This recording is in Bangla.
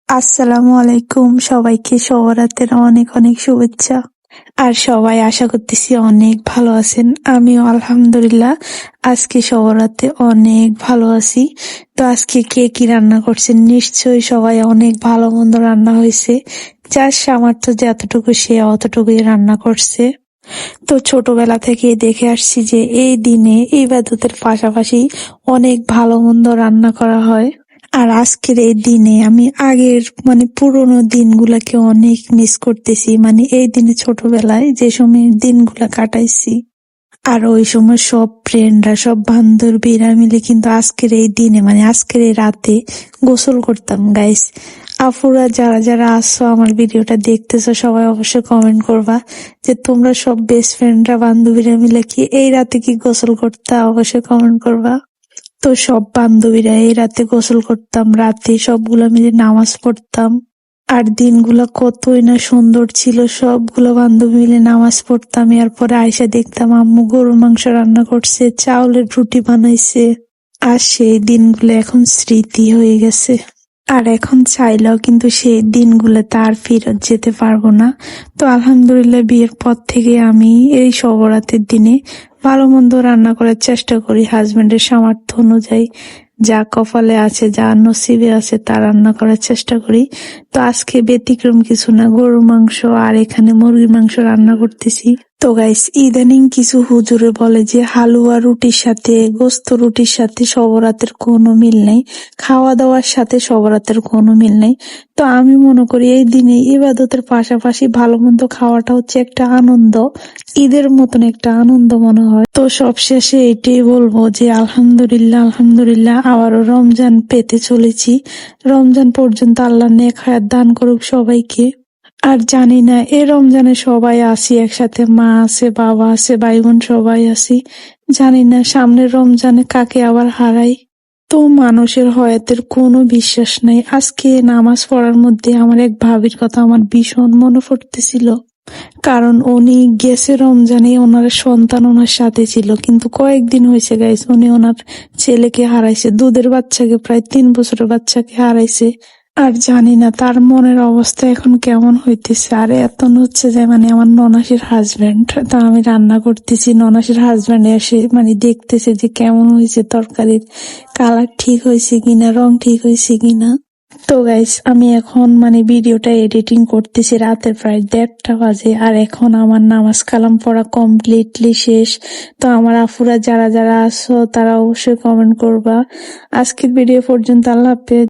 আসসালামু আলাইকুম, সবাইকে শুভরাতের অনেক অনেক শুভেচ্ছা। আর সবাই আশা করতেছি অনেক ভালো আছেন। আমিও আলহামদুলিল্লাহ আজকে শুভরাতে অনেক ভালো আছি। তো আজকে কে কি রান্না করছেন, নিশ্চয়ই সবাই অনেক ভালো মন্দ রান্না হয়েছে। যার সামর্থ্য যতটুকু সে অতটুকুই রান্না করছে। তো ছোটবেলা থেকে দেখে আসছি যে এই দিনে ইবাদতের পাশাপাশি অনেক ভালো মন্দ রান্না করা হয়। আর আজকের এই দিনে আমি আগের পুরোনো দিনগুলাকে অনেক মিস করতেছি। এই দিনে ছোটবেলায় যে সময় দিনগুলা কাটাইছি, আর ওই সময় সব ফ্রেন্ডরা, সব বান্ধবীরা মিলে কিন্তু আজকের এই দিনে আজকের এই রাতে গোসল করতাম গাইস। আপুরা যারা যারা আসছো আমার ভিডিওটা দেখতেছো সবাই অবশ্যই কমেন্ট করবা যে তোমরা সব বেস্ট ফ্রেন্ডরা, বান্ধবীরা মিলে কি এই রাতে কি গোসল করতা, অবশ্যই কমেন্ট করবা। তো সব বান্ধবীরা এই রাতে গোসল করতাম, রাতে সবগুলা মিলে নামাজ পড়তাম। আর দিনগুলা কতই না সুন্দর ছিল, সবগুলো বান্ধবী মিলে নামাজ পড়তাম। এরপরে আয়সা দেখতাম আম্মু গরুর মাংস রান্না করছে, চাউলের রুটি বানাইছে। আর সেই দিনগুলো এখন স্মৃতি হয়ে গেছে। আর এখন চাইলেও কিন্তু সেই দিনগুলোতে আর ফেরত যেতে পারবো না। তো আলহামদুলিল্লাহ বিয়ের পর থেকে আমি এই সবরাতের দিনে ভালো মন্দ রান্না করার চেষ্টা করি হাজবেন্ডের সামর্থ্য অনুযায়ী। যা কপালে আছে, যা নসিবে আছে তা রান্না করার চেষ্টা করি। তো আজকে ব্যতিক্রম কিছু না, গরুর মাংস আর এখানে মুরগির মাংস রান্না করতেছি। তো গাইস, ইদানিং কিছু হুজুরে বলে যে হালুয়া রুটির সাথে, গোস্ত রুটির সাথে সবরাতের কোনো মিল নেই, খাওয়া দাওয়ার সাথে সবরাতের কোনো মিল নেই। তো আমি মনে করি এই দিনে ইবাদতের পাশাপাশি ভালো মন্দ খাওয়াটা হচ্ছে একটা আনন্দ, ঈদের মতন একটা আনন্দ মনে হয়। তো সবশেষে এটাই বলবো যে আলহামদুলিল্লাহ আলহামদুলিল্লাহ আবারও রমজান পেতে চলেছি। রমজান পর্যন্ত আল্লাহ নেক হায়াত দান করুক সবাইকে। আর জানি না এ রমজানে সবাই আছি একসাথে, মা আছে, বাবা আছে, ভাই বোন সবাই আছি। জানি না সামনের রমজানে কাকে আবার হারাই। তো মানুষের হয়াতের কোনো বিশ্বাস নাই। আজকে নামাজ পড়ার মধ্যে আমার এক ভাবির কথা আমার ভীষণ মনে পড়তেছিল। কারণ উনি গেছে রমজানে, ওনার সন্তান ওনার সাথে ছিল, কিন্তু কয়েকদিন হয়েছে গাইস উনি ওনার ছেলেকে হারাইছে, দুধের বাচ্চাকে, প্রায় 3 বছরের বাচ্চাকে হারাইছে। আর জানি না তার মনের অবস্থা এখন কেমন হইতেছে। আর এত হচ্ছে যে আমার ননাসের হাজবেন্ড, তা আমি রান্না করতেছি, ননাসের হাজবেন্ড এসে দেখতেছে যে কেমন হয়েছে, তরকারির কালার ঠিক হয়েছে কিনা, রং ঠিক হয়েছে কিনা। তো গাইস, আমি এখন ভিডিওটা এডিটিং করতেছি, রাতের প্রায় 1:30 বাজে। আর এখন আমার নামাজ কালাম পড়া কমপ্লিটলি শেষ। তো আমার আফুরা যারা যারা আছো তারা অবশ্যই কমেন্ট করবা। আজকের ভিডিও পর্যন্ত, আল্লাহ হাফেজ।